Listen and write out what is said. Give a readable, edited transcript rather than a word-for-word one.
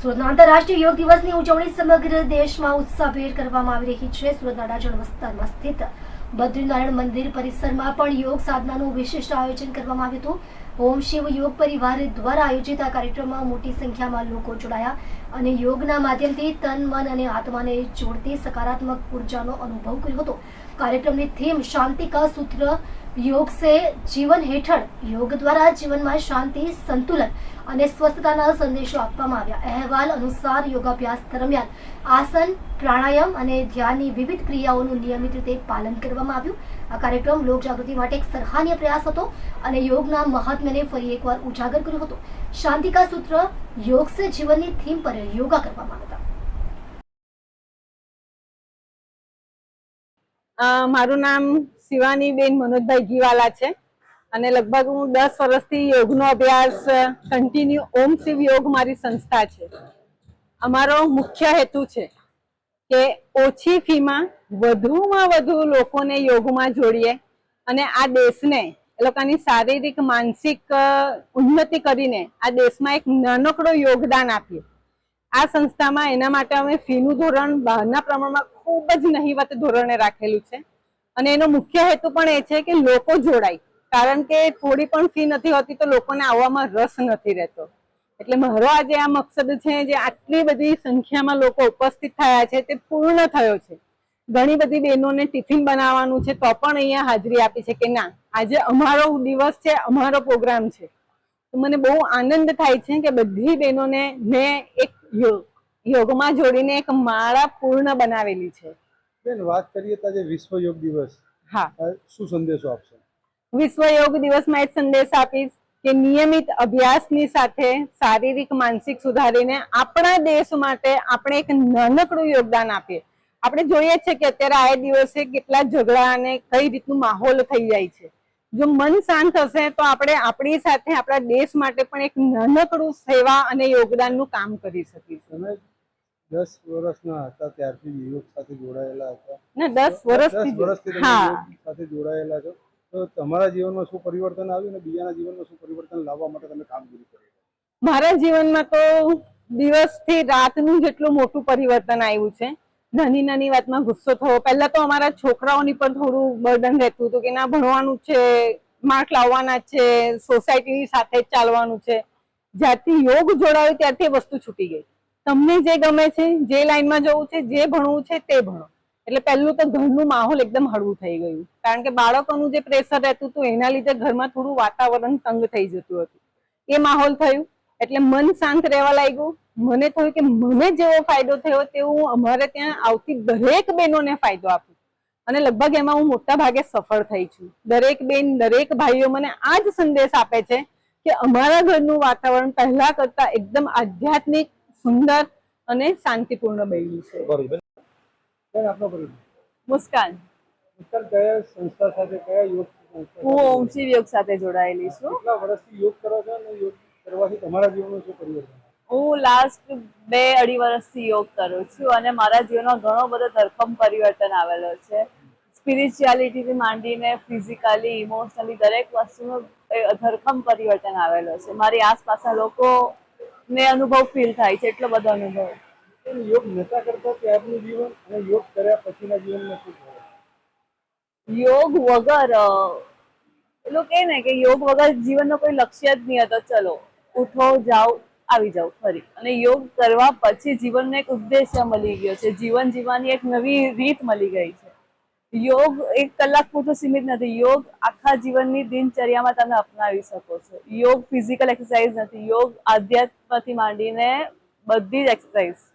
સુરતના આંતરરાષ્ટ્રીય યોગ દિવસની ઉજવણી સમગ્ર દેશમાં ઉત્સાહભેર કરવામાં આવી રહી છે। સુરતના અડાજણ વિસ્તારમાં સ્થિત બદ્રીનારાયણ મંદિર પરિસરમાં પણ યોગ સાધનાનું વિશિષ્ટ આયોજન કરવામાં આવ્યું હતું। ઓમ શિવ યોગ પરિવાર દ્વારા આયોજિત આ કાર્યક્રમમાં મોટી સંખ્યામાં લોકો જોડાયા અને યોગના માધ્યમથી તન મન અને આત્માને જોડતી સકારાત્મક ઉર્જાનો અનુભવ કર્યો હતો। કાર્યક્રમની થીમ શાંતિ કા સૂત્ર योग से जीवन हेठળ योग द्वारा जीवन में शांति संतुलन અને સ્વસ્થતાના સંદેશો આપવામાં આવ્યા। અહેવાલ અનુસાર યોગાભ્યાસ દરમિયાન આસન પ્રાણાયામ અને ધ્યાનની વિવિધ ક્રિયાઓનું નિયમિત રીતે પાલન કરવામાં આવ્યું। આ કાર્યક્રમ લોક જાગૃતિ માટે એક સરાહનીય પ્રયાસ હતો અને યોગના મહાત્મ્યને ફરી એકવાર ઉજાગર કર્યો હતો। શાંતિ કા સૂત્ર योग से जीवनની થીમ પર યોગા કરવામાં આવ્યા હતા। મારું નામ શિવાની બેન મનોજભાઈ ઘીવાલા છે અને લગભગ હું 10 વર્ષથી યોગનો અભ્યાસ કન્ટિન્યુ ઓમ શિવ યોગ મારી સંસ્થા છે। અમારો મુખ્ય હેતુ છે કે ઓછી ફીમાં વધુમાં વધુ લોકોને યોગમાં જોડીએ અને આ દેશને એ લોકોની શારીરિક માનસિક ઉન્નતિ કરીને આ દેશમાં એક નાનકડો યોગદાન આપીએ। આ સંસ્થામાં એના માટે અમે ફીનું ધોરણ બહારના પ્રમાણમાં ખૂબ જ નહિવત ધોરણે રાખેલું છે અને એનો મુખ્ય હેતુ પણ એ છે કે લોકો જોડાય, કારણ કે થોડી પણ ફી નથી હોતી તો લોકોને આવવામાં રસ નથી રહેતો। એટલે મારો આજે આ મકસદ છે જે આટલી બધી સંખ્યામાં લોકો ઉપસ્થિત થયા છે તે પૂર્ણ થયો છે। ઘણી બધી બહેનોને ટિફિન બનાવવાનું છે તો પણ અહીંયા હાજરી આપી છે કે ના આજે અમારો દિવસ છે, અમારો પ્રોગ્રામ છે। તો મને બહુ આનંદ થાય છે કે બધી બહેનોને મેં એક યોગમાં જોડીને એક માળા પૂર્ણ બનાવેલી છે। બેન વાત કરીએ તો આજે વિશ્વ યોગ દિવસ, હા, શું સંદેશો આપશો? વિશ્વ યોગ દિવસમાં એક સંદેશ આપીશ કે નિયમિત અભ્યાસની સાથે શારીરિક માનસિક સુધારીને આપણા દેશ માટે આપણે એક નાનકડું યોગદાન આપીએ। આપણે જોઈએ છે કે અત્યારે આ દિવસે કેટલા ઝઘડા અને કઈ રીતનું માહોલ થઈ જાય છે। જો મન શાંત હશે તો આપણે આપણી સાથે આપણા દેશ માટે પણ એક નાનકડું સેવા અને યોગદાનનું કામ કરી શકીશું। 10 વર્ષના હતા ત્યારથી યોગ સાથે જોડાયેલા હતા ના 10 વર્ષથી યોગ સાથે જોડાયેલા છો, તો તમારા જીવનમાં શું પરિવર્તન આવ્યું અને બીજાના જીવનમાં શું પરિવર્તન લાવવા માટે તમે કામગીરી કરી? મારા જીવનમાં તો દિવસથી રાતનું જેટલું મોટું પરિવર્તન આવ્યું છે। નાની નાની વાતમાં ગુસ્સો થવો, પહેલા તો અમારા છોકરાઓની પર થોડું બર્ડન રહેતું હતું કે ના ભણવાનું છે, માર્ક લાવવાના છે, સોસાયટીની સાથે જ ચાલવાનું છે। જ્યારથી યોગ જોડાયું ત્યારથી વસ્તુ છૂટી ગઈ। તમને જે ગમે છે, જે લાઈનમાં જવું છે, જે ભણવું છે તે ભણો। એટલે પહેલું તો ઘરનું માહોલ એકદમ હળવું થઈ ગયું, કારણ કે બાળકોનું જે પ્રેશર રહેતું હતું એના લીધે ઘરમાં થોડું વાતાવરણ તંગ થઈ જતું હતું। એ માહોલ થયું એટલે મન શાંત રહેવા લાગ્યું। મને થયું કે મને જેવો ફાયદો થયો તેવું અમારે ત્યાં આવતી દરેક બહેનોને ફાયદો આપું અને લગભગ એમાં હું મોટા ભાગે સફળ થઈ છું। દરેક બેન, દરેક ભાઈઓ મને આ જ સંદેશ આપે છે કે અમારા ઘરનું વાતાવરણ પહેલા કરતા એકદમ આધ્યાત્મિક, સુંદર અને શાંતિપૂર્ણ બન્યું છે। બરોબર બેન, આપનો પરિચય? મુસ્કાન। મુસ્કાન, કયા સંસ્થા સાથે, કયા યોગ સંસ્થા? હું ઓમ શિવ યોગ સાથે જોડાયેલી છું। કેટલા વર્ષથી યોગ કરો છો અને યોગ કરવાથી તમારા જીવનમાં શું પરિવર્તન? હું લાસ્ટ 2-2.5 વર્ષથી યોગ કરું છું અને મારા જીવનમાં ઘણો બધો ધરખમ પરિવર્તન આવેલો છે। સ્પિરિચ્યુઆલિટીથી માંડીને ફિઝિકલી, ઇમોશનલી દરેક વસ્તુનું ધરખમ પરિવર્તન આવેલો છે। મારી આસપાસના લોકોને અનુભવ ફીલ થાય છે, એટલો બધો અનુભવ। યોગ નતા કરતા ત્યારનું જીવન અને યોગ કર્યા પછીના જીવનમાં શું થયું? યોગ વગર એટલું કે ને કે યોગ વગર જીવનનો કોઈ લક્ષ્ય જ નહીં હતો। ચલો ઉઠો, જાઓ, આવી જાઓ ફરી। અને યોગ કરવા પછી જીવનનો એક ઉદ્દેશ્ય મળી ગયો છે, જીવન જીવવાની એક નવી રીત મળી ગઈ છે। યોગ 1 કલાક પૂરતું સીમિત નથી, યોગ આખા જીવનની દિનચર્યામાં તમે અપનાવી શકો છો। યોગ ફિઝિકલ એક્સરસાઇઝ નથી, યોગ આધ્યાત્મથી માંડીને બધી જ એક્સરસાઇઝ